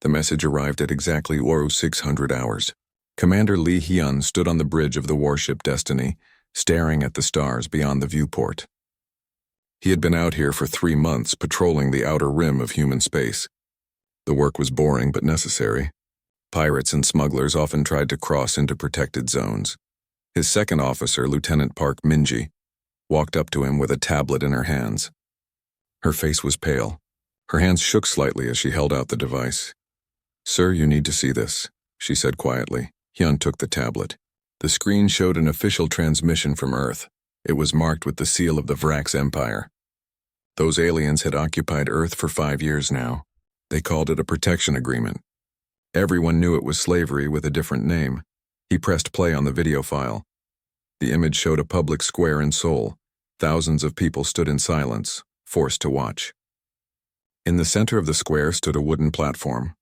The message arrived at exactly 0600 hours. Commander Lee Hyun stood on the bridge of the warship Destiny, staring at the stars beyond the viewport. He had been out here for 3 months patrolling the outer rim of human space. The work was boring but necessary. Pirates and smugglers often tried to cross into protected zones. His second officer, Lieutenant Park Minji, walked up to him with a tablet in her hands. Her face was pale. Her hands shook slightly as she held out the device. "Sir, you need to see this," she said quietly. Hyun took the tablet. The screen showed an official transmission from Earth. It was marked with the seal of the Vrax Empire. Those aliens had occupied Earth for 5 years now. They called it a protection agreement. Everyone knew it was slavery with a different name. He pressed play on the video file. The image showed a public square in Seoul. Thousands of people stood in silence, forced to watch. In the center of the square stood a wooden platform.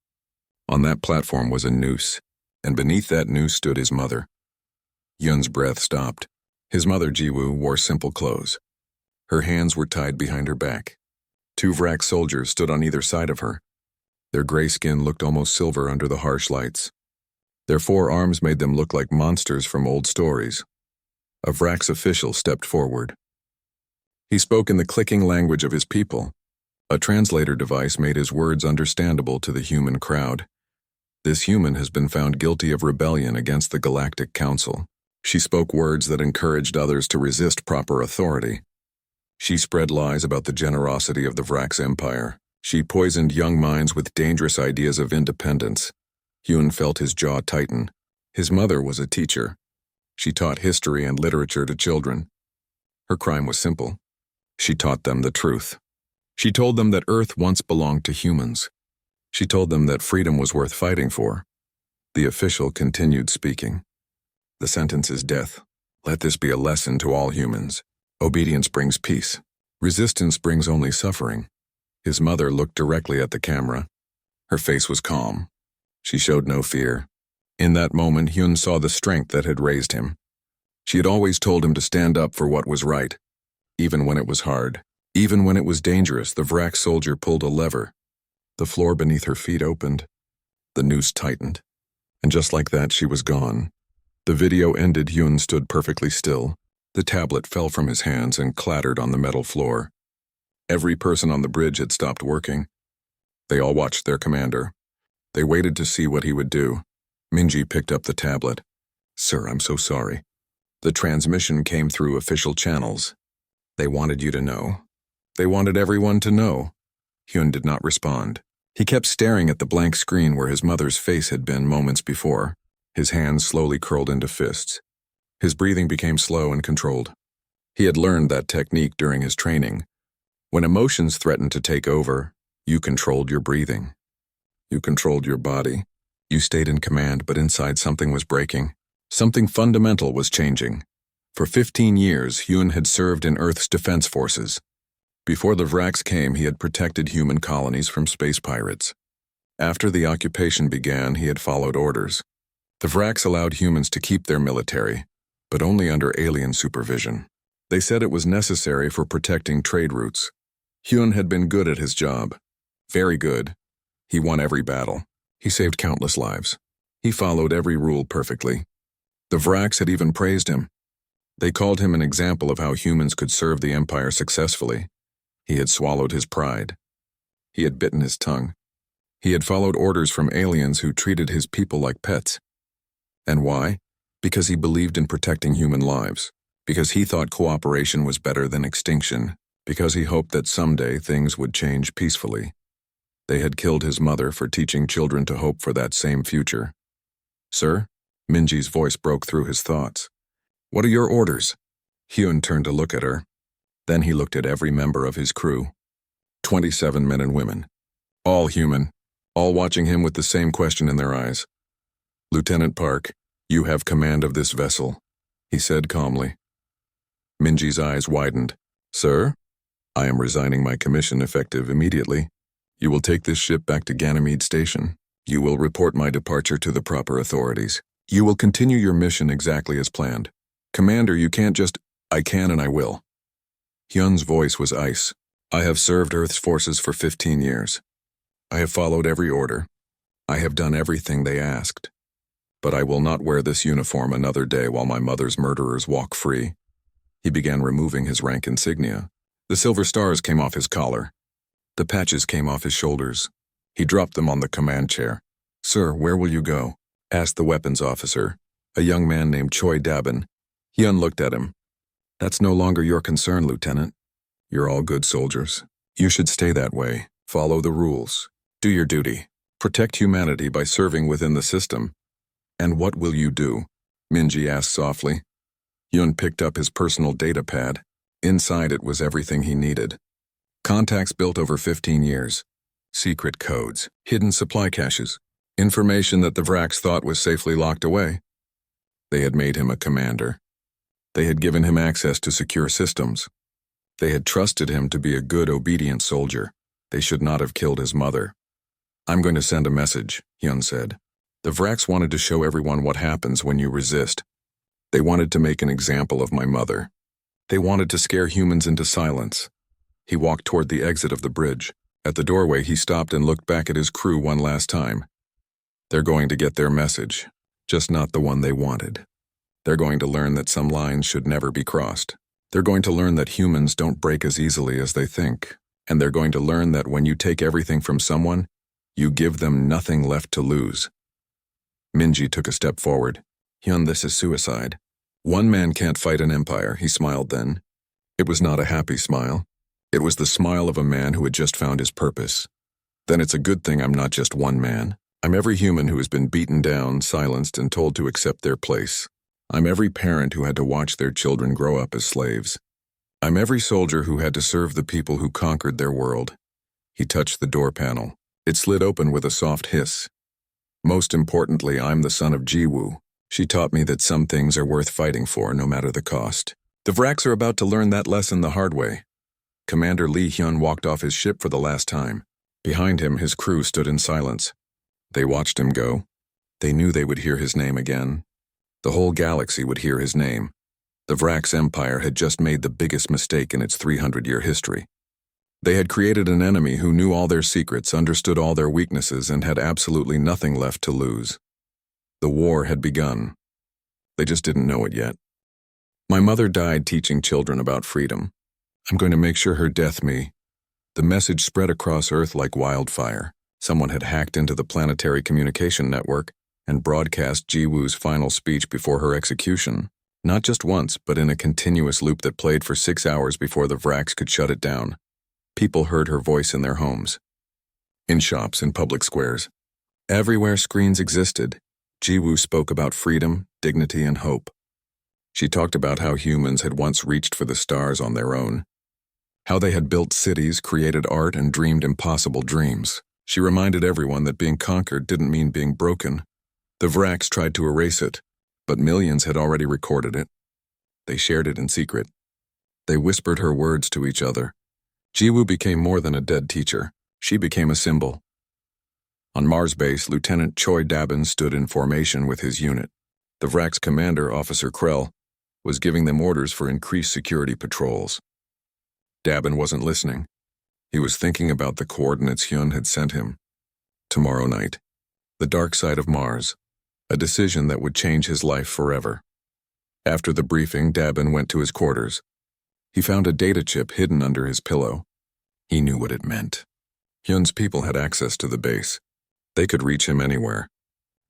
On that platform was a noose, and beneath that noose stood his mother. Yun's breath stopped. His mother, Jiwoo, wore simple clothes. Her hands were tied behind her back. 2 Vrax soldiers stood on either side of her. Their gray skin looked almost silver under the harsh lights. Their 4 arms made them look like monsters from old stories. A Vrax official stepped forward. He spoke in the clicking language of his people. A translator device made his words understandable to the human crowd. This human has been found guilty of rebellion against the Galactic Council. She spoke words that encouraged others to resist proper authority. She spread lies about the generosity of the Vrax Empire. She poisoned young minds with dangerous ideas of independence. Hyun felt his jaw tighten. His mother was a teacher. She taught history and literature to children. Her crime was simple. She taught them the truth. She told them that Earth once belonged to humans. She told them that freedom was worth fighting for. The official continued speaking. "The sentence is death. Let this be a lesson to all humans. Obedience brings peace. Resistance brings only suffering." His mother looked directly at the camera. Her face was calm. She showed no fear. In that moment, Hyun saw the strength that had raised him. She had always told him to stand up for what was right, even when it was hard. Even when it was dangerous, the Vrax soldier pulled a lever. The floor beneath her feet opened. The noose tightened. And just like that, she was gone. The video ended. Hyun stood perfectly still. The tablet fell from his hands and clattered on the metal floor. Every person on the bridge had stopped working. They all watched their commander. They waited to see what he would do. Minji picked up the tablet. "Sir, I'm so sorry." The transmission came through official channels. "They wanted you to know. They wanted everyone to know." Hyun did not respond. He kept staring at the blank screen where his mother's face had been moments before. His hands slowly curled into fists. His breathing became slow and controlled. He had learned that technique during his training. When emotions threatened to take over, you controlled your breathing. You controlled your body. You stayed in command, but inside something was breaking. Something fundamental was changing. For 15 years, Hyun had served in Earth's defense forces. Before the Vrax came, he had protected human colonies from space pirates. After the occupation began, he had followed orders. The Vrax allowed humans to keep their military, but only under alien supervision. They said it was necessary for protecting trade routes. Hyun had been good at his job. Very good. He won every battle. He saved countless lives. He followed every rule perfectly. The Vrax had even praised him. They called him an example of how humans could serve the Empire successfully. He had swallowed his pride. He had bitten his tongue. He had followed orders from aliens who treated his people like pets. And why? Because he believed in protecting human lives. Because he thought cooperation was better than extinction. Because he hoped that someday things would change peacefully. They had killed his mother for teaching children to hope for that same future. "Sir?" Minji's voice broke through his thoughts. "What are your orders?" Hyun turned to look at her. Then he looked at every member of his crew. 27 men and women. All human. All watching him with the same question in their eyes. "Lieutenant Park, you have command of this vessel," he said calmly. Minji's eyes widened. "Sir? I am resigning my commission effective immediately. You will take this ship back to Ganymede Station. You will report my departure to the proper authorities. You will continue your mission exactly as planned. Commander, you can't just—" "I can and I will." Hyun's voice was ice. "I have served Earth's forces for 15 years. I have followed every order. I have done everything they asked. But I will not wear this uniform another day while my mother's murderers walk free. He began removing his rank insignia. The silver stars came off his collar. The patches came off his shoulders. He dropped them on the command chair. "Sir, where will you go?" asked the weapons officer, a young man named Choi Dabin. Hyun looked at him. "That's no longer your concern, Lieutenant. You're all good soldiers. You should stay that way. Follow the rules. Do your duty. Protect humanity by serving within the system." "And what will you do?" Minji asked softly. Hyun picked up his personal data pad. Inside it was everything he needed. Contacts built over 15 years. Secret codes. Hidden supply caches. Information that the Vraks thought was safely locked away. They had made him a commander. They had given him access to secure systems. They had trusted him to be a good, obedient soldier. They should not have killed his mother. "I'm going to send a message," Hyun said. "The Vraks wanted to show everyone what happens when you resist. They wanted to make an example of my mother. They wanted to scare humans into silence." He walked toward the exit of the bridge. At the doorway, he stopped and looked back at his crew one last time. They're going to get their message, just not the one they wanted. They're going to learn that some lines should never be crossed. They're going to learn that humans don't break as easily as they think. And they're going to learn that when you take everything from someone, you give them nothing left to lose. Minji took a step forward. "Hyun, this is suicide. One man can't fight an empire," he smiled then. It was not a happy smile. It was the smile of a man who had just found his purpose. "Then it's a good thing I'm not just one man. I'm every human who has been beaten down, silenced, and told to accept their place. I'm every parent who had to watch their children grow up as slaves. I'm every soldier who had to serve the people who conquered their world." He touched the door panel. It slid open with a soft hiss. "Most importantly, I'm the son of Jiwoo. She taught me that some things are worth fighting for, no matter the cost. The Vraks are about to learn that lesson the hard way." Commander Lee Hyun walked off his ship for the last time. Behind him, his crew stood in silence. They watched him go. They knew they would hear his name again. The whole galaxy would hear his name. The Vraks Empire had just made the biggest mistake in its 300-year history. They had created an enemy who knew all their secrets, understood all their weaknesses, and had absolutely nothing left to lose. The war had begun. They just didn't know it yet. "My mother died teaching children about freedom. I'm going to make sure her death me." The message spread across Earth like wildfire. Someone had hacked into the planetary communication network and broadcast Jiwoo's final speech before her execution. Not just once, but in a continuous loop that played for 6 hours before the Vraks could shut it down. People heard her voice in their homes, in shops, in public squares. Everywhere screens existed, Jiwoo spoke about freedom, dignity, and hope. She talked about how humans had once reached for the stars on their own, how they had built cities, created art, and dreamed impossible dreams. She reminded everyone that being conquered didn't mean being broken. The Vraks tried to erase it, but millions had already recorded it. They shared it in secret. They whispered her words to each other. Jiwoo became more than a dead teacher. She became a symbol. On Mars base, Lieutenant Choi Dabin stood in formation with his unit. The Vraks commander, Officer Krell, was giving them orders for increased security patrols. Dabin wasn't listening. He was thinking about the coordinates Hyun had sent him. Tomorrow night. The dark side of Mars. A decision that would change his life forever. After the briefing, Dabin went to his quarters. He found a data chip hidden under his pillow. He knew what it meant. Hyun's people had access to the base. They could reach him anywhere.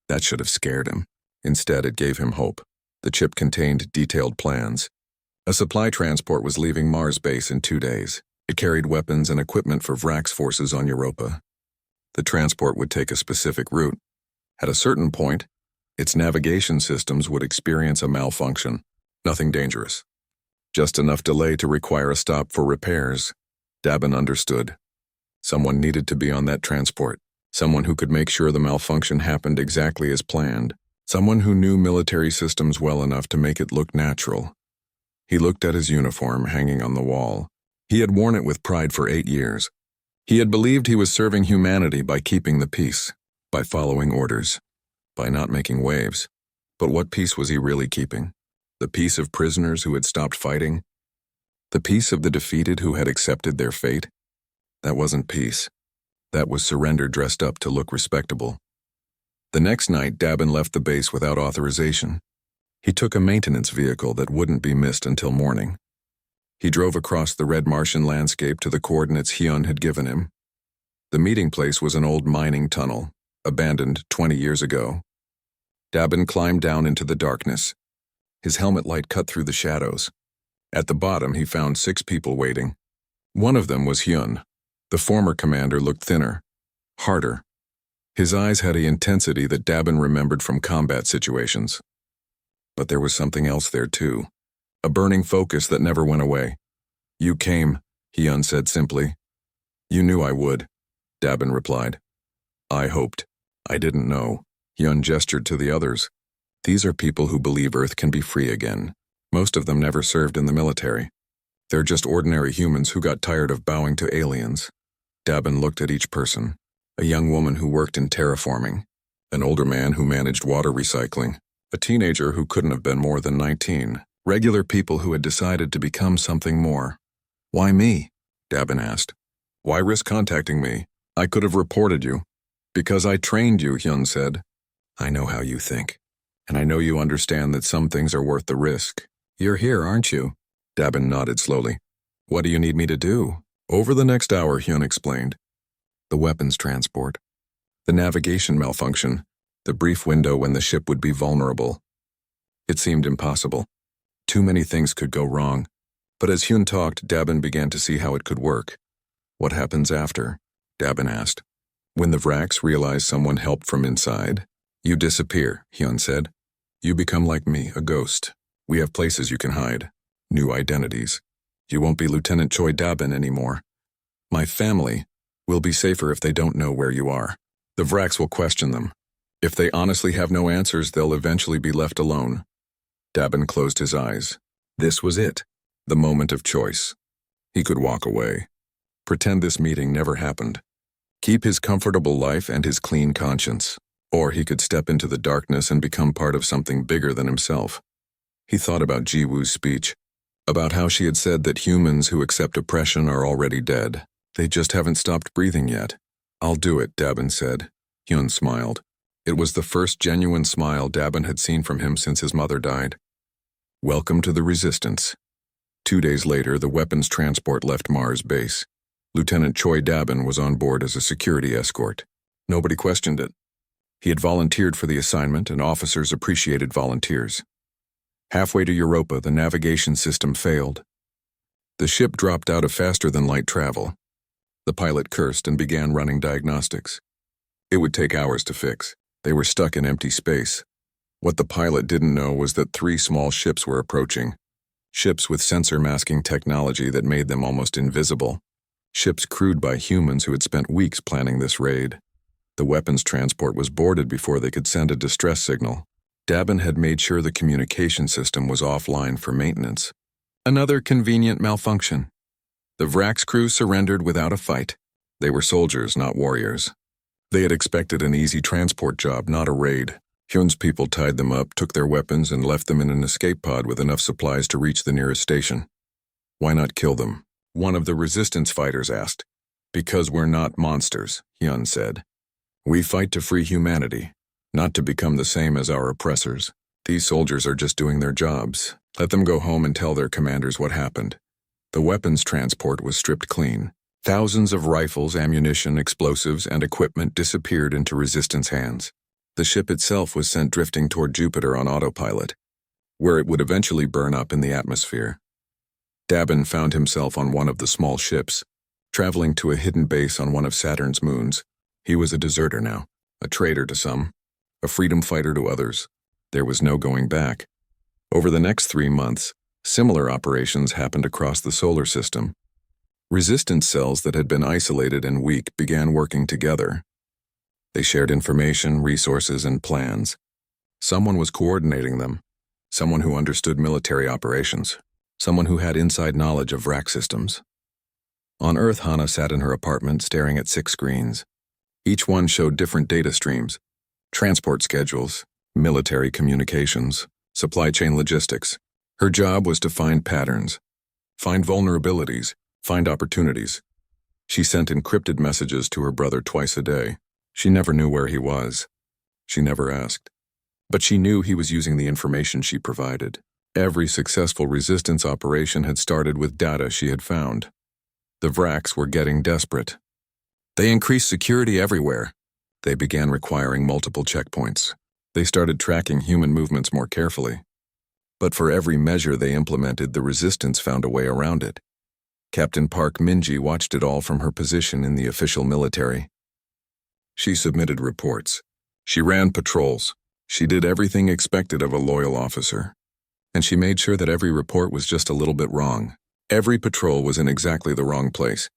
That should have scared him. Instead, it gave him hope. The chip contained detailed plans. A supply transport was leaving Mars base in 2 days. It carried weapons and equipment for Vraks forces on Europa. The transport would take a specific route. At a certain point, its navigation systems would experience a malfunction. Nothing dangerous. Just enough delay to require a stop for repairs. Dabin understood. Someone needed to be on that transport. Someone who could make sure the malfunction happened exactly as planned. Someone who knew military systems well enough to make it look natural. He looked at his uniform hanging on the wall. He had worn it with pride for 8 years. He had believed he was serving humanity by keeping the peace, by following orders, by not making waves. But what peace was he really keeping? The peace of prisoners who had stopped fighting? The peace of the defeated who had accepted their fate? That wasn't peace. That was surrender dressed up to look respectable. The next night, Dabin left the base without authorization. He took a maintenance vehicle that wouldn't be missed until morning. He drove across the red Martian landscape to the coordinates Hyun had given him. The meeting place was an old mining tunnel, abandoned 20 years ago. Dabin climbed down into the darkness. His helmet light cut through the shadows. At the bottom, he found 6 people waiting. One of them was Hyun. The former commander looked thinner, harder. His eyes had an intensity that Dabin remembered from combat situations. But there was something else there too, a burning focus that never went away. "You came," Hyun said simply. "You knew I would," Dabin replied. "I hoped. I didn't know." Hyun gestured to the others. "These are people who believe Earth can be free again. Most of them never served in the military. They're just ordinary humans who got tired of bowing to aliens." Dabin looked at each person. A young woman who worked in terraforming, an older man who managed water recycling, a teenager who couldn't have been more than 19, regular people who had decided to become something more. "Why me?" Dabin asked. "Why risk contacting me? I could have reported you." "Because I trained you," Hyun said. "I know how you think, and I know you understand that some things are worth the risk. You're here, aren't you?" Dabin nodded slowly. "What do you need me to do?" "Over the next hour," Hyun explained. The weapons transport, the navigation malfunction, the brief window when the ship would be vulnerable. It seemed impossible. Too many things could go wrong. But as Hyun talked, Dabin began to see how it could work. "What happens after?" Dabin asked. "When the Vraks realize someone helped from inside, you disappear," Hyun said. "You become like me, a ghost. We have places you can hide, new identities. You won't be Lieutenant Choi Dabin anymore. My family will be safer if they don't know where you are. The Vraks will question them. If they honestly have no answers, they'll eventually be left alone." Dabin closed his eyes. This was it, the moment of choice. He could walk away, pretend this meeting never happened, keep his comfortable life and his clean conscience, or he could step into the darkness and become part of something bigger than himself. He thought about Jiwoo's speech, about how she had said that humans who accept oppression are already dead. They just haven't stopped breathing yet. "I'll do it," Dabin said. Hyun smiled. It was the first genuine smile Dabin had seen from him since his mother died. "Welcome to the Resistance." 2 days later, the weapons transport left Mars base. Lieutenant Choi Dabin was on board as a security escort. Nobody questioned it. He had volunteered for the assignment, and officers appreciated volunteers. Halfway to Europa, the navigation system failed. The ship dropped out of faster-than-light travel. The pilot cursed and began running diagnostics. It would take hours to fix. They were stuck in empty space. What the pilot didn't know was that 3 small ships were approaching. Ships with sensor masking technology that made them almost invisible. Ships crewed by humans who had spent weeks planning this raid. The weapons transport was boarded before they could send a distress signal. Dabin had made sure the communication system was offline for maintenance. Another convenient malfunction. The Vraks crew surrendered without a fight. They were soldiers, not warriors. They had expected an easy transport job, not a raid. Hyun's people tied them up, took their weapons, and left them in an escape pod with enough supplies to reach the nearest station. "Why not kill them?" one of the resistance fighters asked. "Because we're not monsters," Hyun said. "We fight to free humanity, not to become the same as our oppressors. These soldiers are just doing their jobs. Let them go home and tell their commanders what happened." The weapons transport was stripped clean. Thousands of rifles, ammunition, explosives, and equipment disappeared into resistance hands. The ship itself was sent drifting toward Jupiter on autopilot, where it would eventually burn up in the atmosphere. Dabin found himself on one of the small ships, traveling to a hidden base on one of Saturn's moons. He was a deserter now, a traitor to some, a freedom fighter to others. There was no going back. Over the next 3 months, similar operations happened across the solar system. Resistance cells that had been isolated and weak began working together. They shared information, resources, and plans. Someone was coordinating them, someone who understood military operations, someone who had inside knowledge of rack systems. On Earth, Hana sat in her apartment staring at 6 screens. Each one showed different data streams, transport schedules, military communications, supply chain logistics. Her job was to find patterns, find vulnerabilities, find opportunities. She sent encrypted messages to her brother twice a day. She never knew where he was. She never asked. But she knew he was using the information she provided. Every successful resistance operation had started with data she had found. The Vraks were getting desperate. They increased security everywhere. They began requiring multiple checkpoints. They started tracking human movements more carefully. But for every measure they implemented, the resistance found a way around it. Captain Park Minji watched it all from her position in the official military. She submitted reports. She ran patrols. She did everything expected of a loyal officer. And she made sure that every report was just a little bit wrong. Every patrol was in exactly the wrong place.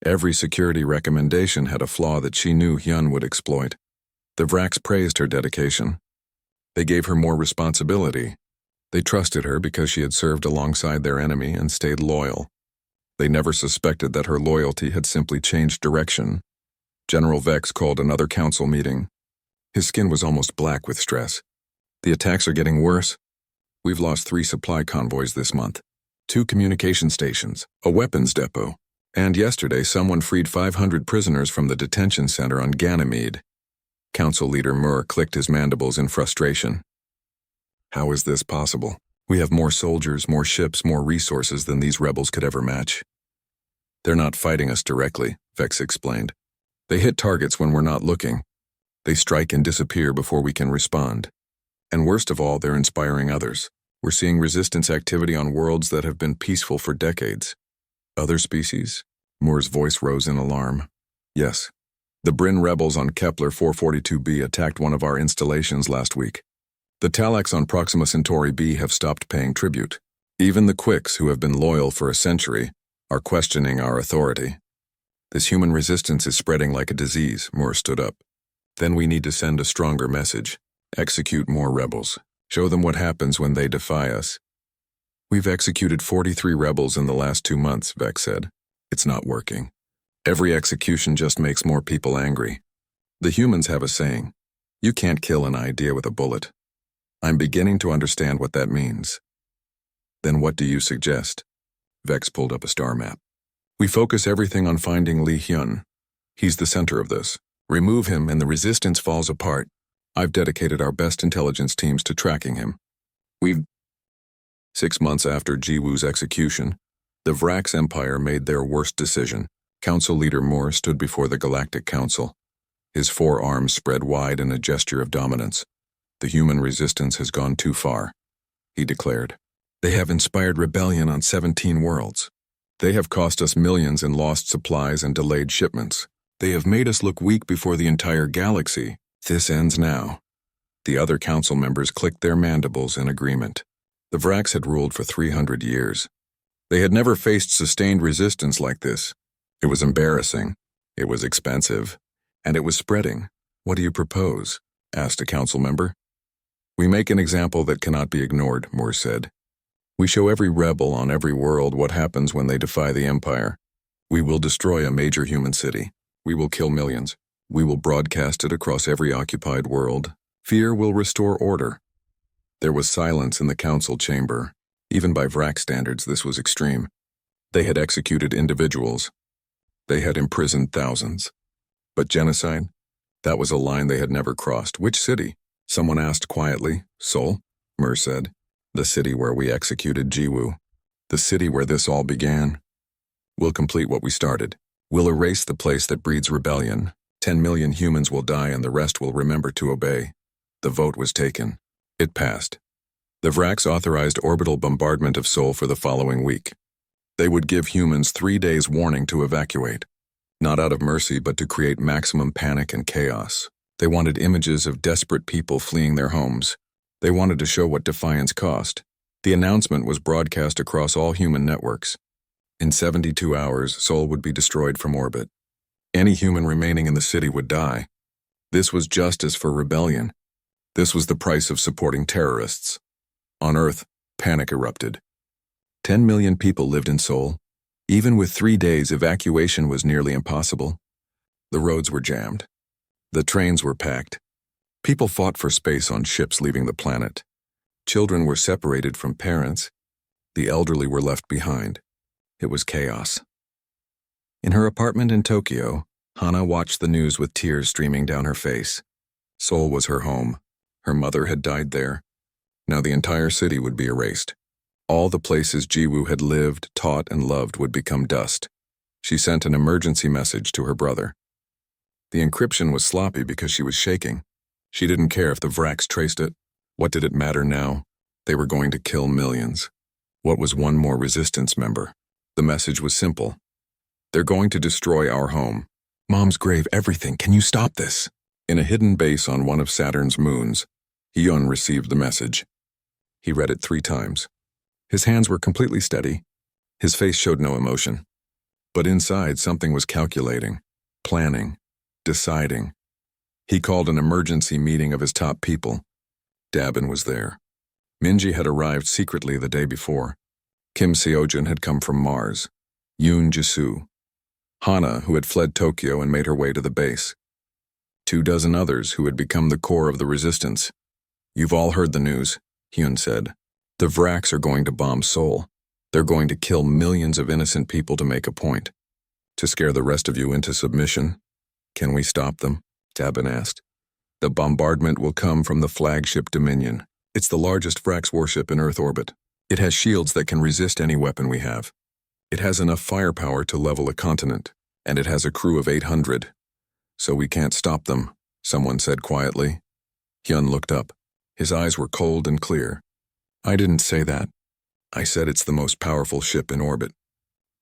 Every security recommendation had a flaw that she knew Hyun would exploit. The Vraks praised her dedication. They gave her more responsibility. They trusted her because she had served alongside their enemy and stayed loyal. They never suspected that her loyalty had simply changed direction. General Vex called another council meeting. His skin was almost black with stress. The attacks are getting worse. We've lost 3 supply convoys this month, 2 communication stations, a weapons depot, and yesterday someone freed 500 prisoners from the detention center on Ganymede. Council leader Murr clicked his mandibles in frustration. How is this possible? We have more soldiers, more ships, more resources than these rebels could ever match. They're not fighting us directly, Vex explained. They hit targets when we're not looking. They strike and disappear before we can respond. And worst of all, they're inspiring others. We're seeing resistance activity on worlds that have been peaceful for decades. Other species? Moore's voice rose in alarm. Yes. The Bryn rebels on Kepler 442b attacked one of our installations last week. The Talax on Proxima Centauri b have stopped paying tribute. Even the Quicks, who have been loyal for a century, are questioning our authority. This human resistance is spreading like a disease, Moore stood up. Then we need to send a stronger message. Execute more rebels. Show them what happens when they defy us. We've executed 43 rebels in the last 2 months, Vex said. It's not working. Every execution just makes more people angry. The humans have a saying, you can't kill an idea with a bullet. I'm beginning to understand what that means. Then what do you suggest? Vex pulled up a star map. We focus everything on finding Lee Hyun. He's the center of this. Remove him and the resistance falls apart. I've dedicated our best intelligence teams to tracking him. 6 months after Jiwoo's execution, the Vraks Empire made their worst decision. Council leader Moore stood before the Galactic Council. His 4 arms spread wide in a gesture of dominance. The human resistance has gone too far, he declared. They have inspired rebellion on 17 worlds. They have cost us millions in lost supplies and delayed shipments. They have made us look weak before the entire galaxy. This ends now. The other council members clicked their mandibles in agreement. The Vraks had ruled for 300 years. They had never faced sustained resistance like this. It was embarrassing. It was expensive. And it was spreading. What do you propose? Asked a council member. We make an example that cannot be ignored, Moore said. We show every rebel on every world what happens when they defy the Empire. We will destroy a major human city. We will kill millions. We will broadcast it across every occupied world. Fear will restore order. There was silence in the council chamber. Even by Vrak standards, this was extreme. They had executed individuals. They had imprisoned thousands. But genocide? That was a line they had never crossed. Which city? Someone asked quietly. Seoul? Mur said. The city where we executed Jiwoo. The city where this all began. We'll complete what we started. We'll erase the place that breeds rebellion. 10 million humans will die and the rest will remember to obey. The vote was taken. It passed. The Vraks authorized orbital bombardment of Seoul for the following week. They would give humans 3 days warning to evacuate. Not out of mercy, but to create maximum panic and chaos. They wanted images of desperate people fleeing their homes. They wanted to show what defiance cost. The announcement was broadcast across all human networks. In 72 hours, Seoul would be destroyed from orbit. Any human remaining in the city would die. This was justice for rebellion. This was the price of supporting terrorists. On Earth, panic erupted. 10 million people lived in Seoul. Even with 3 days, evacuation was nearly impossible. The roads were jammed. The trains were packed. People fought for space on ships leaving the planet. Children were separated from parents. The elderly were left behind. It was chaos. In her apartment in Tokyo, Hana watched the news with tears streaming down her face. Seoul was her home. Her mother had died there. Now the entire city would be erased. All the places Jiwoo had lived, taught, and loved would become dust. She sent an emergency message to her brother. The encryption was sloppy because she was shaking. She didn't care if the Vraks traced it. What did it matter now? They were going to kill millions. What was one more resistance member? The message was simple. They're going to destroy our home. Mom's grave, everything. Can you stop this? In a hidden base on one of Saturn's moons, Hyun received the message. He read it 3 times. His hands were completely steady. His face showed no emotion. But inside, something was calculating, planning, deciding. He called an emergency meeting of his top people. Dabin was there. Minji had arrived secretly the day before. Kim Seojin had come from Mars. Yoon Jisoo. Hana, who had fled Tokyo and made her way to the base. 24 others who had become the core of the resistance. You've all heard the news, Hyun said. The Vraks are going to bomb Seoul. They're going to kill millions of innocent people to make a point. To scare the rest of you into submission. Can we stop them? Dabin asked. The bombardment will come from the flagship Dominion. It's the largest Vraks warship in Earth orbit. It has shields that can resist any weapon we have. It has enough firepower to level a continent, and it has a crew of 800. So we can't stop them, someone said quietly. Hyun looked up. His eyes were cold and clear. I didn't say that. I said it's the most powerful ship in orbit.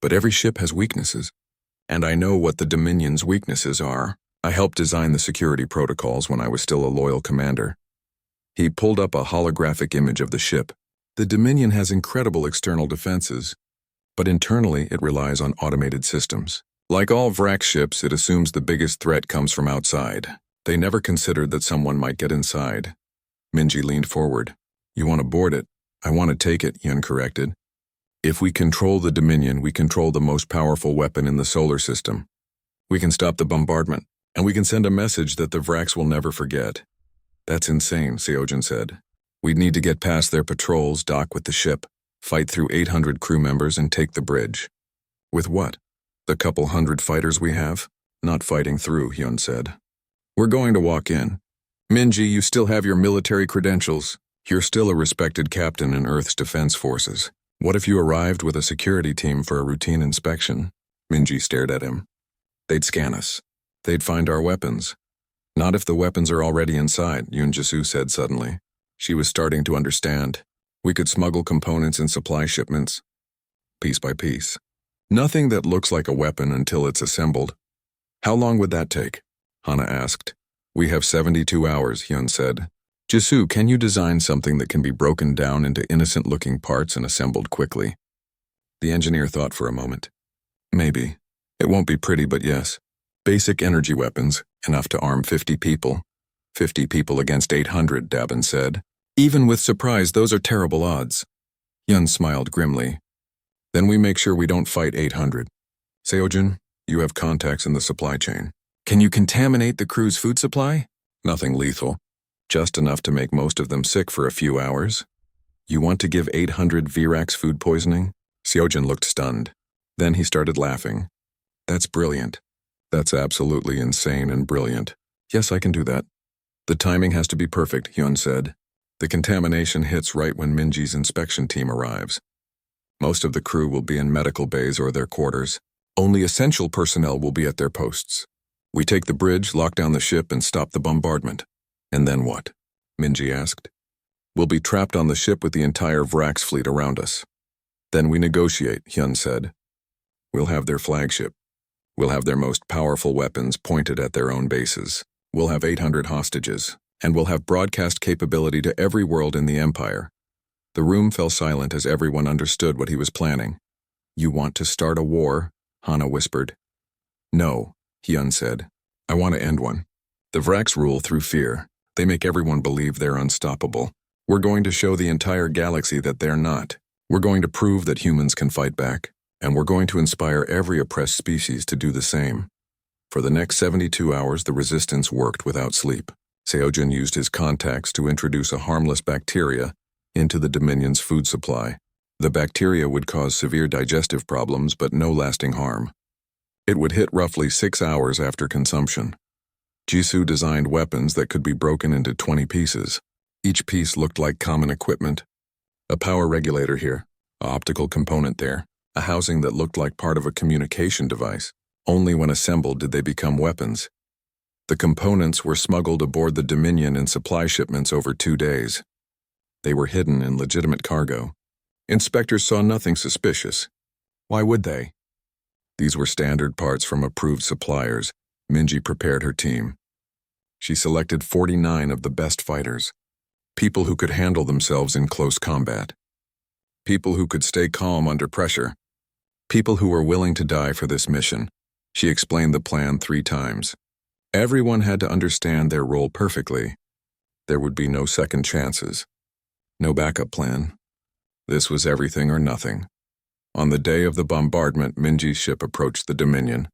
But every ship has weaknesses. And I know what the Dominion's weaknesses are. I helped design the security protocols when I was still a loyal commander. He pulled up a holographic image of the ship. The Dominion has incredible external defenses, but internally it relies on automated systems. Like all Vrak ships, it assumes the biggest threat comes from outside. They never considered that someone might get inside. Minji leaned forward. You want to board it? I want to take it, Hyun corrected. If we control the Dominion, we control the most powerful weapon in the solar system. We can stop the bombardment, and we can send a message that the Vraks will never forget. That's insane, Seojin said. We'd need to get past their patrols, dock with the ship, fight through 800 crew members, and take the bridge. With what? The couple hundred fighters we have? Not fighting through, Hyun said. We're going to walk in. Minji, you still have your military credentials. You're still a respected captain in Earth's defense forces. What if you arrived with a security team for a routine inspection? Minji stared at him. They'd scan us. They'd find our weapons. Not if the weapons are already inside, Yoon Jisoo said suddenly. She was starting to understand. We could smuggle components and supply shipments, piece by piece. Nothing that looks like a weapon until it's assembled. How long would that take? Hana asked. We have 72 hours, Hyun said. Jisoo, can you design something that can be broken down into innocent-looking parts and assembled quickly? The engineer thought for a moment. Maybe. It won't be pretty, but yes. Basic energy weapons, enough to arm 50 people. 50 people against 800, Dabin said. Even with surprise, those are terrible odds. Hyun smiled grimly. Then we make sure we don't fight 800. Seojin, you have contacts in the supply chain. Can you contaminate the crew's food supply? Nothing lethal. Just enough to make most of them sick for a few hours. You want to give 800 Vraks food poisoning? Seojin looked stunned. Then he started laughing. That's brilliant. That's absolutely insane and brilliant. Yes, I can do that. The timing has to be perfect, Hyun said. The contamination hits right when Minji's inspection team arrives. Most of the crew will be in medical bays or their quarters. Only essential personnel will be at their posts. We take the bridge, lock down the ship, and stop the bombardment. And then what? Minji asked. We'll be trapped on the ship with the entire Vraks fleet around us. Then we negotiate, Hyun said. We'll have their flagship. We'll have their most powerful weapons pointed at their own bases. We'll have 800 hostages, and we'll have broadcast capability to every world in the Empire. The room fell silent as everyone understood what he was planning. You want to start a war? Hana whispered. No, Hyun said. I want to end one. The Vraks rule through fear. They make everyone believe they're unstoppable. We're going to show the entire galaxy that they're not. We're going to prove that humans can fight back, and we're going to inspire every oppressed species to do the same. For the next 72 hours, the resistance worked without sleep. Seojin used his contacts to introduce a harmless bacteria into the Dominion's food supply. The bacteria would cause severe digestive problems, but no lasting harm. It would hit roughly 6 hours after consumption. Jisoo designed weapons that could be broken into 20 pieces. Each piece looked like common equipment. A power regulator here, an optical component there, a housing that looked like part of a communication device. Only when assembled did they become weapons. The components were smuggled aboard the Dominion in supply shipments over 2 days. They were hidden in legitimate cargo. Inspectors saw nothing suspicious. Why would they? These were standard parts from approved suppliers. Minji prepared her team. She selected 49 of the best fighters. People who could handle themselves in close combat. People who could stay calm under pressure. People who were willing to die for this mission. She explained the plan 3 times. Everyone had to understand their role perfectly. There would be no second chances. No backup plan. This was everything or nothing. On the day of the bombardment, Minji's ship approached the Dominion.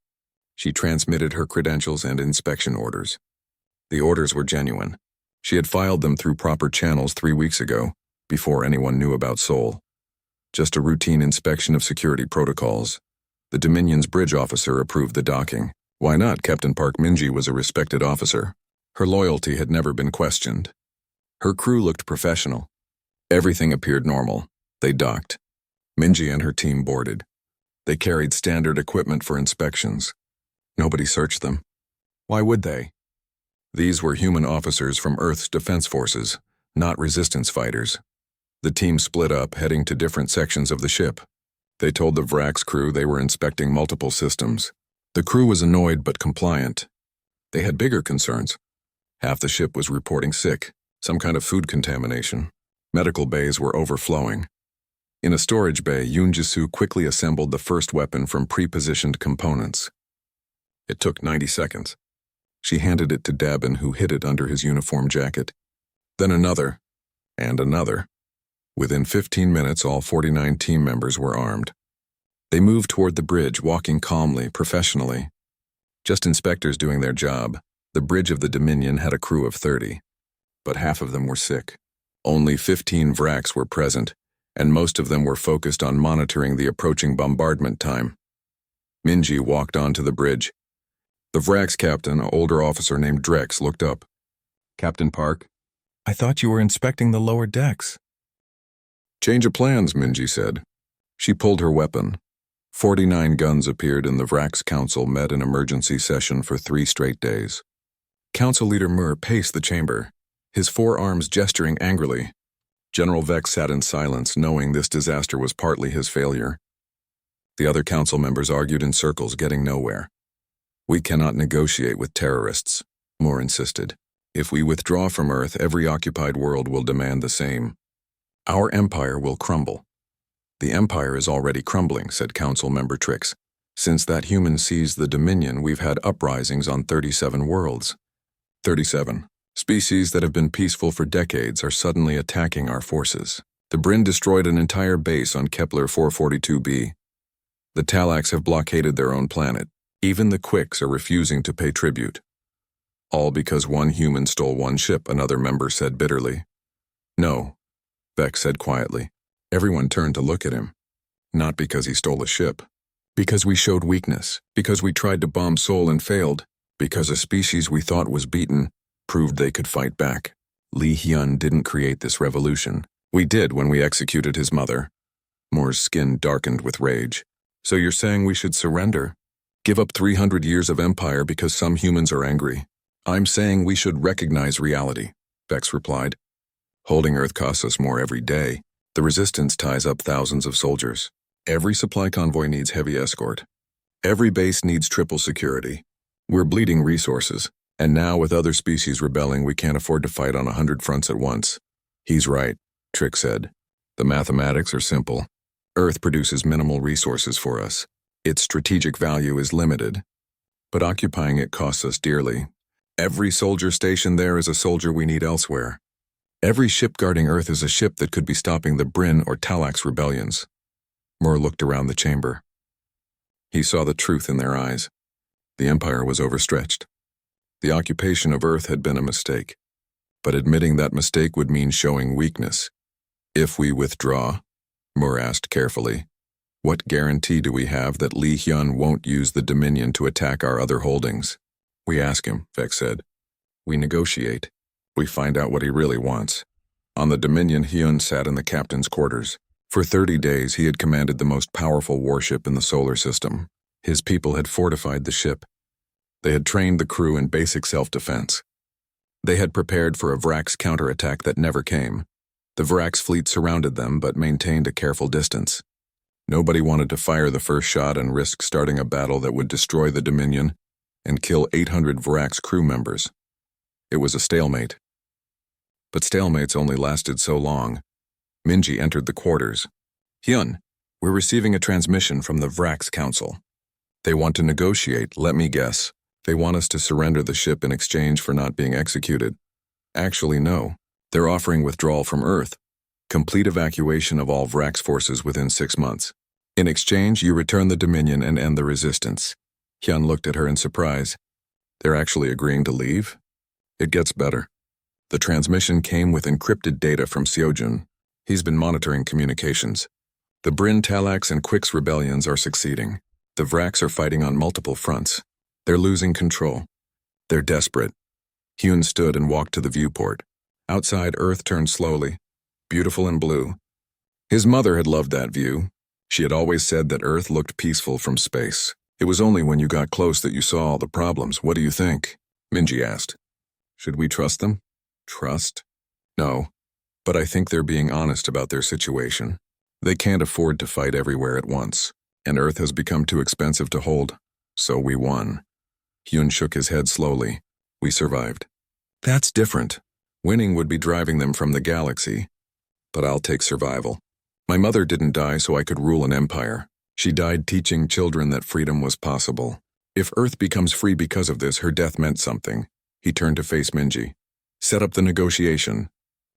She transmitted her credentials and inspection orders. The orders were genuine. She had filed them through proper channels 3 weeks ago, before anyone knew about Seoul. Just a routine inspection of security protocols. The Dominion's bridge officer approved the docking. Why not? Captain Park Minji was a respected officer. Her loyalty had never been questioned. Her crew looked professional. Everything appeared normal. They docked. Minji and her team boarded. They carried standard equipment for inspections. Nobody searched them. Why would they? These were human officers from Earth's defense forces, not resistance fighters. The team split up, heading to different sections of the ship. They told the Vrax crew they were inspecting multiple systems. The crew was annoyed but compliant. They had bigger concerns. Half the ship was reporting sick, some kind of food contamination. Medical bays were overflowing. In a storage bay, Yoon Jisoo quickly assembled the first weapon from pre-positioned components. It took 90 seconds. She handed it to Dabin, who hid it under his uniform jacket. Then another, and another. Within 15 minutes, all 49 team members were armed. They moved toward the bridge, walking calmly, professionally. Just inspectors doing their job. The bridge of the Dominion had a crew of 30, but half of them were sick. Only 15 Vrax were present, and most of them were focused on monitoring the approaching bombardment time. Minji walked onto the bridge. The Vrax captain, an older officer named Drex, looked up. "Captain Park, I thought you were inspecting the lower decks." "Change of plans," Minji said. She pulled her weapon. 49 guns appeared, and the Vrax Council met an emergency session for 3 straight days. Council leader Mur paced the chamber, his forearms gesturing angrily. General Vex sat in silence, knowing this disaster was partly his failure. The other council members argued in circles, getting nowhere. "We cannot negotiate with terrorists," Mur insisted. "If we withdraw from Earth, every occupied world will demand the same. Our empire will crumble." "The empire is already crumbling," said Council Member Trix. "Since that human seized the Dominion, we've had uprisings on 37 worlds. 37. Species that have been peaceful for decades are suddenly attacking our forces. The Bryn destroyed an entire base on Kepler 442b. The Talax have blockaded their own planet. Even the Quicks are refusing to pay tribute. All because one human stole one ship," another member said bitterly. "No," Vex said quietly. Everyone turned to look at him. "Not because he stole a ship. Because we showed weakness. Because we tried to bomb Seoul and failed. Because a species we thought was beaten proved they could fight back. Lee Hyun didn't create this revolution. We did when we executed his mother." Moore's skin darkened with rage. "So you're saying we should surrender? Give up 300 years of empire because some humans are angry?" "I'm saying we should recognize reality," Vex replied. "Holding Earth costs us more every day. The resistance ties up thousands of soldiers. Every supply convoy needs heavy escort. Every base needs triple security. We're bleeding resources, and now with other species rebelling, we can't afford to fight on 100 fronts at once." "He's right," Trix said. "The mathematics are simple. Earth produces minimal resources for us. Its strategic value is limited, but occupying it costs us dearly. Every soldier stationed there is a soldier we need elsewhere. Every ship guarding Earth is a ship that could be stopping the Bryn or Talax rebellions." Moore looked around the chamber. He saw the truth in their eyes. The Empire was overstretched. The occupation of Earth had been a mistake, but admitting that mistake would mean showing weakness. "If we withdraw," Moore asked carefully, "what guarantee do we have that Lee Hyun won't use the Dominion to attack our other holdings?" We ask him, Vex said. We negotiate. We find out what he really wants. On the Dominion, Hyun sat in the captain's quarters. For 30 days, he had commanded the most powerful warship in the solar system. His people had fortified the ship. They had trained the crew in basic self-defense. They had prepared for a Vrax counterattack that never came. The Vrax fleet surrounded them but maintained a careful distance. Nobody wanted to fire the first shot and risk starting a battle that would destroy the Dominion and kill 800 Vrax crew members. It was a stalemate. But stalemates only lasted so long. Minji entered the quarters. Hyun, we're receiving a transmission from the Vrax Council. They want to negotiate, let me guess. They want us to surrender the ship in exchange for not being executed. Actually, no. They're offering withdrawal from Earth. Complete evacuation of all Vrax forces within 6 months. In exchange, you return the Dominion and end the resistance. Hyun looked at her in surprise. They're actually agreeing to leave? It gets better. The transmission came with encrypted data from Seojun. He's been monitoring communications. The Bryn Talax and Quix rebellions are succeeding. The Vrax are fighting on multiple fronts. They're losing control. They're desperate. Hyun stood and walked to the viewport. Outside, Earth turned slowly, beautiful and blue. His mother had loved that view. She had always said that Earth looked peaceful from space. It was only when you got close that you saw all the problems. What do you think? Minji asked. Should we trust them? Trust? No, but I think they're being honest about their situation. They can't afford to fight everywhere at once, and Earth has become too expensive to hold, so we won. Hyun shook his head slowly. We survived. That's different. Winning would be driving them from the galaxy, but I'll take survival. My mother didn't die so I could rule an empire. She died teaching children that freedom was possible. If Earth becomes free because of this, her death meant something. He turned to face Minji. Set up the negotiation.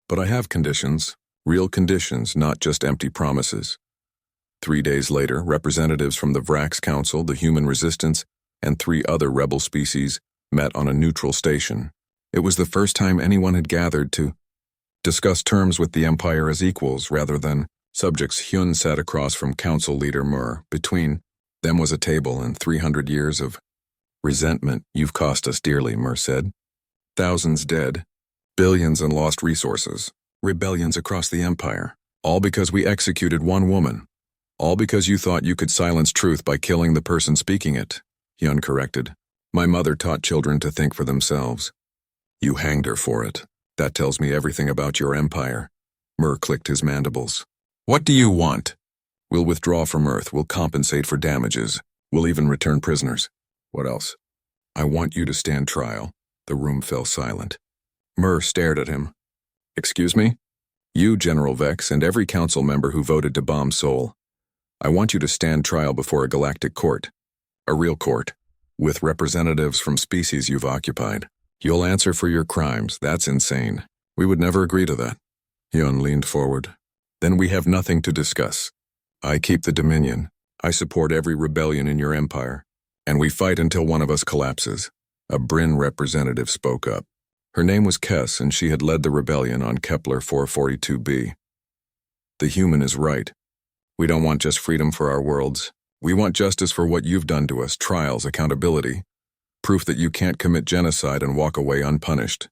But I have conditions. Real conditions, not just empty promises. 3 days later, representatives from the Vrax Council, the Human Resistance, and 3 other rebel species met on a neutral station. It was the first time anyone had gathered to discuss terms with the Empire as equals rather than subjects. Hyun sat across from Council Leader Mur. Between them was a table and 300 years of resentment. You've cost us dearly, Mur said. Thousands dead, billions in lost resources, rebellions across the Empire, all because we executed one woman. All because you thought you could silence truth by killing the person speaking it, Hyun corrected. My mother taught children to think for themselves. You hanged her for it. That tells me everything about your empire. Mur clicked his mandibles. What do you want? We'll withdraw from Earth. We'll compensate for damages. We'll even return prisoners. What else? I want you to stand trial. The room fell silent. Mur stared at him. Excuse me? You, General Vex, and every council member who voted to bomb Seoul. I want you to stand trial before a galactic court. A real court. With representatives from species you've occupied. You'll answer for your crimes. That's insane. We would never agree to that. Hyun leaned forward. Then we have nothing to discuss. I keep the Dominion. I support every rebellion in your empire. And we fight until one of us collapses. A Bryn representative spoke up. Her name was Kess, and she had led the rebellion on Kepler 442b. The human is right. We don't want just freedom for our worlds. We want justice for what you've done to us, trials, accountability. Proof that you can't commit genocide and walk away unpunished.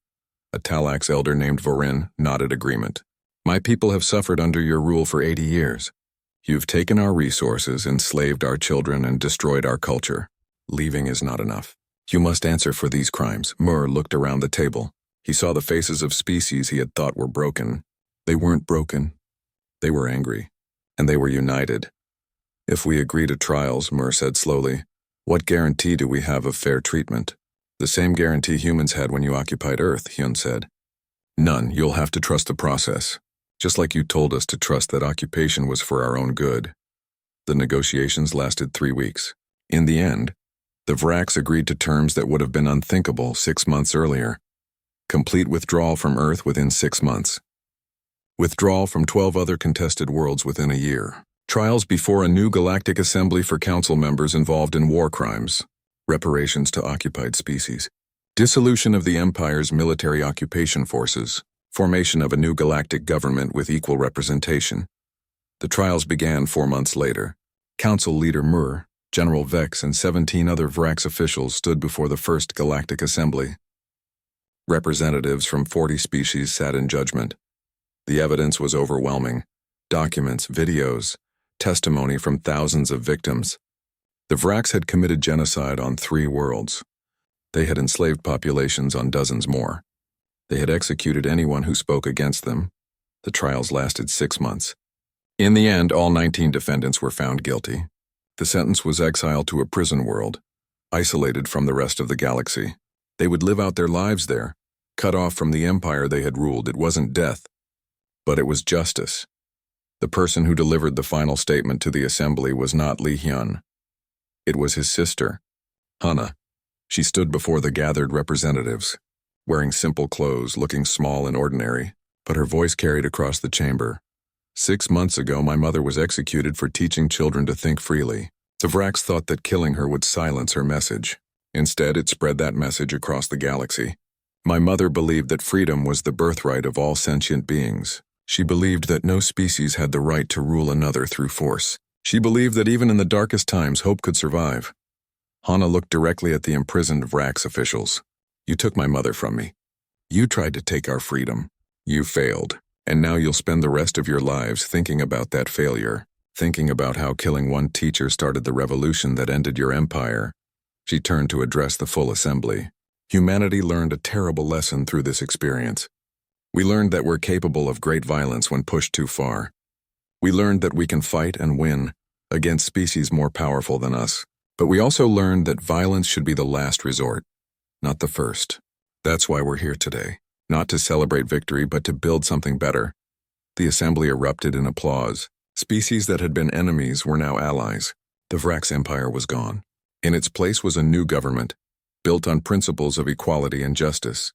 A Talax elder named Vorin nodded agreement. My people have suffered under your rule for 80 years. You've taken our resources, enslaved our children, and destroyed our culture. Leaving is not enough. You must answer for these crimes. Mur looked around the table. He saw the faces of species he had thought were broken. They weren't broken. They were angry. And they were united. If we agree to trials, Mur said slowly, what guarantee do we have of fair treatment? The same guarantee humans had when you occupied Earth, Hyun said. None. You'll have to trust the process. Just like you told us to trust that occupation was for our own good. The negotiations lasted 3 weeks. In the end, the Vrax agreed to terms that would have been unthinkable 6 months earlier. Complete withdrawal from Earth within 6 months. Withdrawal from 12 other contested worlds within a year. Trials before a new galactic assembly for council members involved in war crimes. Reparations to occupied species. Dissolution of the Empire's military occupation forces. Formation of a new galactic government with equal representation. The trials began 4 months later. Council leader Mur General Vex and 17 other Vrax officials stood before the First Galactic Assembly. Representatives from 40 species sat in judgment. The evidence was overwhelming. Documents, videos, testimony from thousands of victims. The Vrax had committed genocide on 3 worlds. They had enslaved populations on dozens more. They had executed anyone who spoke against them. The trials lasted 6 months. In the end, all 19 defendants were found guilty. The sentence was exile to a prison world, isolated from the rest of the galaxy. They would live out their lives there, cut off from the empire they had ruled. It wasn't death, but it was justice. The person who delivered the final statement to the assembly was not Li Hyun. It was his sister, Hana. She stood before the gathered representatives, wearing simple clothes, looking small and ordinary, but her voice carried across the chamber. 6 months ago, my mother was executed for teaching children to think freely. The Vrax thought that killing her would silence her message. Instead, it spread that message across the galaxy. My mother believed that freedom was the birthright of all sentient beings. She believed that no species had the right to rule another through force. She believed that even in the darkest times, hope could survive. Hana looked directly at the imprisoned Vrax officials. You took my mother from me. You tried to take our freedom. You failed. And now you'll spend the rest of your lives thinking about that failure, thinking about how killing one teacher started the revolution that ended your empire. She turned to address the full assembly. Humanity learned a terrible lesson through this experience. We learned that we're capable of great violence when pushed too far. We learned that we can fight and win against species more powerful than us. But we also learned that violence should be the last resort, not the first. That's why we're here today. Not to celebrate victory, but to build something better. The assembly erupted in applause. Species that had been enemies were now allies. The Vrax Empire was gone. In its place was a new government, built on principles of equality and justice.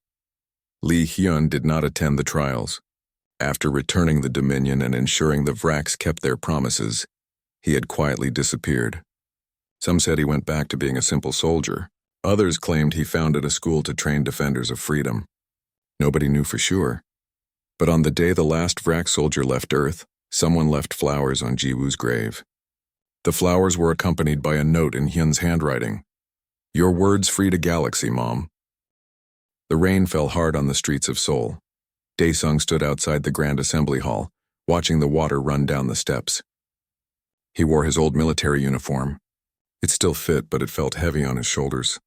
Li Hyun did not attend the trials. After returning the Dominion and ensuring the Vrax kept their promises, he had quietly disappeared. Some said he went back to being a simple soldier. Others claimed he founded a school to train defenders of freedom. Nobody knew for sure. But on the day the last Vrax soldier left Earth, someone left flowers on Jiwoo's grave. The flowers were accompanied by a note in Hyun's handwriting. Your words freed a galaxy, Mom. The rain fell hard on the streets of Seoul. Daesung stood outside the Grand Assembly Hall, watching the water run down the steps. He wore his old military uniform. It still fit, but it felt heavy on his shoulders.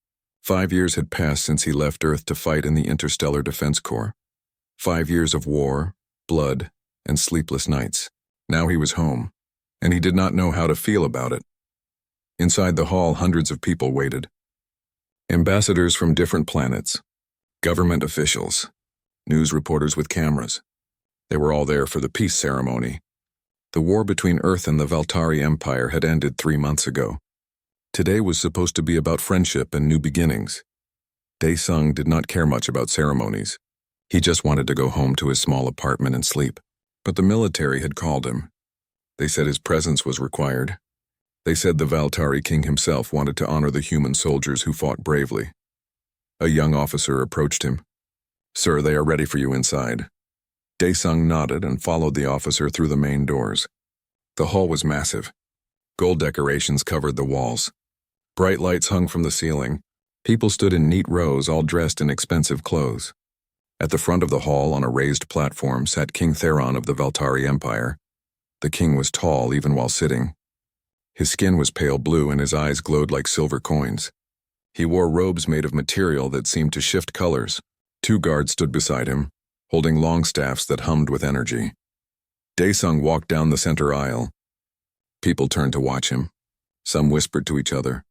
5 years had passed since he left Earth to fight in the Interstellar Defense Corps. 5 years of war, blood, and sleepless nights. Now he was home, and he did not know how to feel about it. Inside the hall, hundreds of people waited. Ambassadors from different planets, government officials, news reporters with cameras. They were all there for the peace ceremony. The war between Earth and the Valtari Empire had ended 3 months ago. Today was supposed to be about friendship and new beginnings. Daesung did not care much about ceremonies. He just wanted to go home to his small apartment and sleep. But the military had called him. They said his presence was required. They said the Valtari king himself wanted to honor the human soldiers who fought bravely. A young officer approached him. Sir, they are ready for you inside. Daesung nodded and followed the officer through the main doors. The hall was massive. Gold decorations covered the walls. Bright lights hung from the ceiling. People stood in neat rows, all dressed in expensive clothes. At the front of the hall, on a raised platform, sat King Theron of the Valtari Empire. The king was tall even while sitting. His skin was pale blue and his eyes glowed like silver coins. He wore robes made of material that seemed to shift colors. 2 guards stood beside him, holding long staffs that hummed with energy. Daesung walked down the center aisle. People turned to watch him. Some whispered to each other.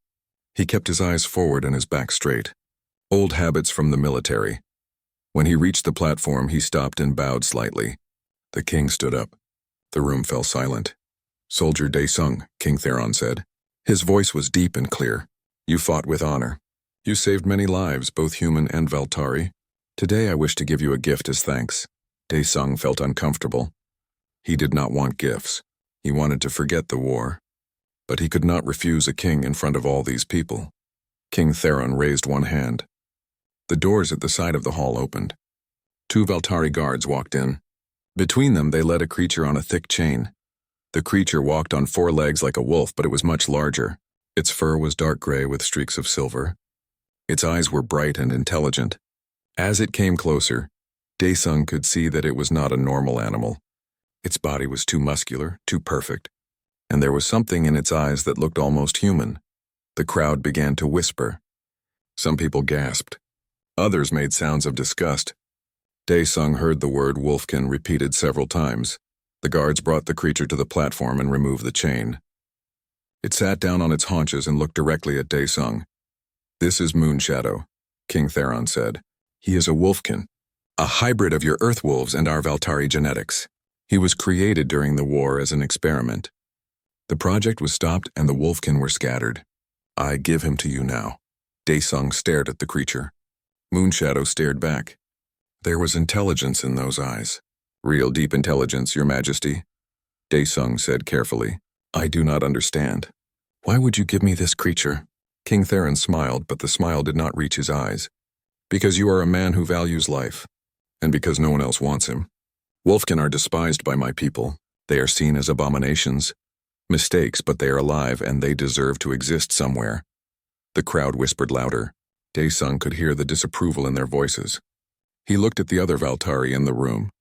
He kept his eyes forward and his back straight. Old habits from the military. When he reached the platform, he stopped and bowed slightly. The king stood up. The room fell silent. Soldier Daesung, King Theron said. His voice was deep and clear. You fought with honor. You saved many lives, both human and Valtari. Today I wish to give you a gift as thanks. Daesung felt uncomfortable. He did not want gifts. He wanted to forget the war. But he could not refuse a king in front of all these people. King Theron raised one hand. The doors at the side of the hall opened. 2 Valtari guards walked in. Between them they led a creature on a thick chain. The creature walked on 4 legs like a wolf, but it was much larger. Its fur was dark gray with streaks of silver. Its eyes were bright and intelligent. As it came closer, Daesung could see that it was not a normal animal. Its body was too muscular, too perfect, and there was something in its eyes that looked almost human. The crowd began to whisper. Some people gasped. Others made sounds of disgust. Daesung heard the word wolfkin repeated several times. The guards brought the creature to the platform and removed the chain. It sat down on its haunches and looked directly at Daesung. "This is Moonshadow," King Theron said. "He is a wolfkin, a hybrid of your Earth wolves and our Valtari genetics. He was created during the war as an experiment. The project was stopped and the wolfkin were scattered. I give him to you now." Daesung stared at the creature. Moonshadow stared back. There was intelligence in those eyes. "Real deep intelligence, Your Majesty," Daesung said carefully. "I do not understand. Why would you give me this creature?" King Theron smiled, but the smile did not reach his eyes. "Because you are a man who values life, and because no one else wants him. Wolfkin are despised by my people. They are seen as abominations. Mistakes, but they are alive and they deserve to exist somewhere." The crowd whispered louder. Daesung could hear the disapproval in their voices. He looked at the other Valtari in the room.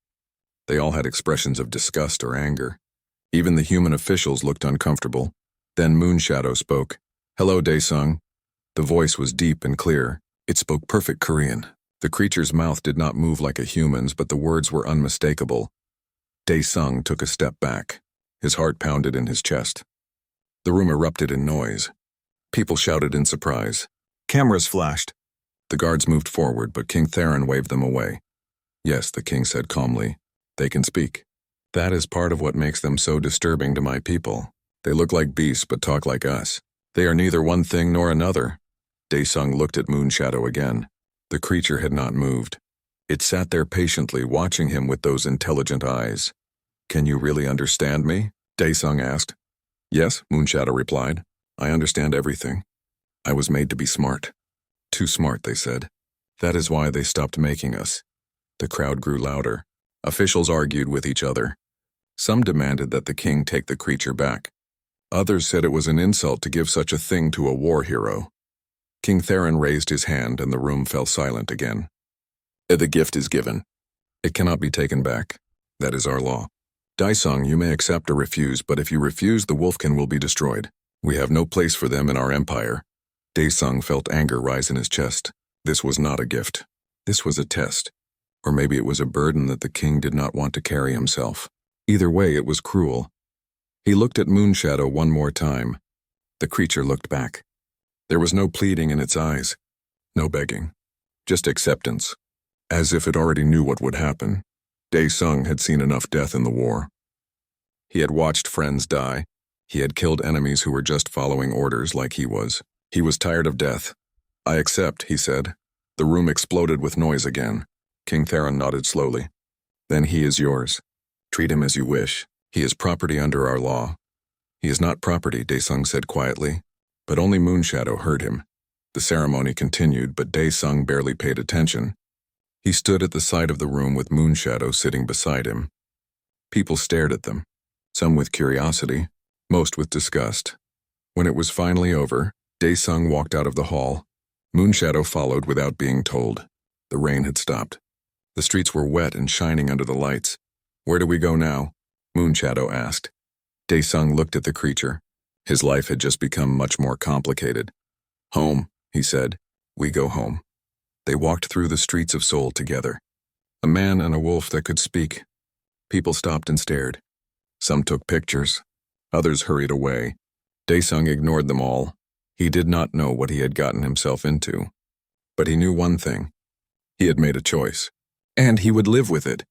They all had expressions of disgust or anger. Even the human officials looked uncomfortable. Then Moonshadow spoke. "Hello, Daesung." The voice was deep and clear. It spoke perfect Korean. The creature's mouth did not move like a human's, but the words were unmistakable. Daesung took a step back. His heart pounded in his chest. The room erupted in noise. People shouted in surprise. Cameras flashed. The guards moved forward, but King Theron waved them away. "Yes," the king said calmly. "They can speak. That is part of what makes them so disturbing to my people. They look like beasts but talk like us. They are neither one thing nor another." Daesung looked at Moonshadow again. The creature had not moved. It sat there patiently, watching him with those intelligent eyes. "Can you really understand me?" Daesung asked. "Yes," Moonshadow replied. "I understand everything. I was made to be smart." "Too smart," they said. "That is why they stopped making us." The crowd grew louder. Officials argued with each other. Some demanded that the king take the creature back. Others said it was an insult to give such a thing to a war hero. King Theron raised his hand and the room fell silent again. "The gift is given. It cannot be taken back. That is our law. Daesung, you may accept or refuse, but if you refuse, the wolfkin will be destroyed. We have no place for them in our empire." Daesung felt anger rise in his chest. This was not a gift. This was a test. Or maybe it was a burden that the king did not want to carry himself. Either way, it was cruel. He looked at Moonshadow one more time. The creature looked back. There was no pleading in its eyes, no begging, just acceptance, as if it already knew what would happen. Daesung had seen enough death in the war. He had watched friends die. He had killed enemies who were just following orders like he was. He was tired of death. "I accept," he said. The room exploded with noise again. King Theron nodded slowly. "Then he is yours. Treat him as you wish. He is property under our law." "He is not property," Daesung said quietly, but only Moonshadow heard him. The ceremony continued, but Daesung barely paid attention. He stood at the side of the room with Moonshadow sitting beside him. People stared at them, some with curiosity, most with disgust. When it was finally over, Daesung walked out of the hall. Moonshadow followed without being told. The rain had stopped. The streets were wet and shining under the lights. "Where do we go now?" Moonshadow asked. Daesung looked at the creature. His life had just become much more complicated. "Home," he said. "We go home." They walked through the streets of Seoul together. A man and a wolf that could speak. People stopped and stared. Some took pictures. Others hurried away. Daesung ignored them all. He did not know what he had gotten himself into. But he knew one thing. He had made a choice. And he would live with it.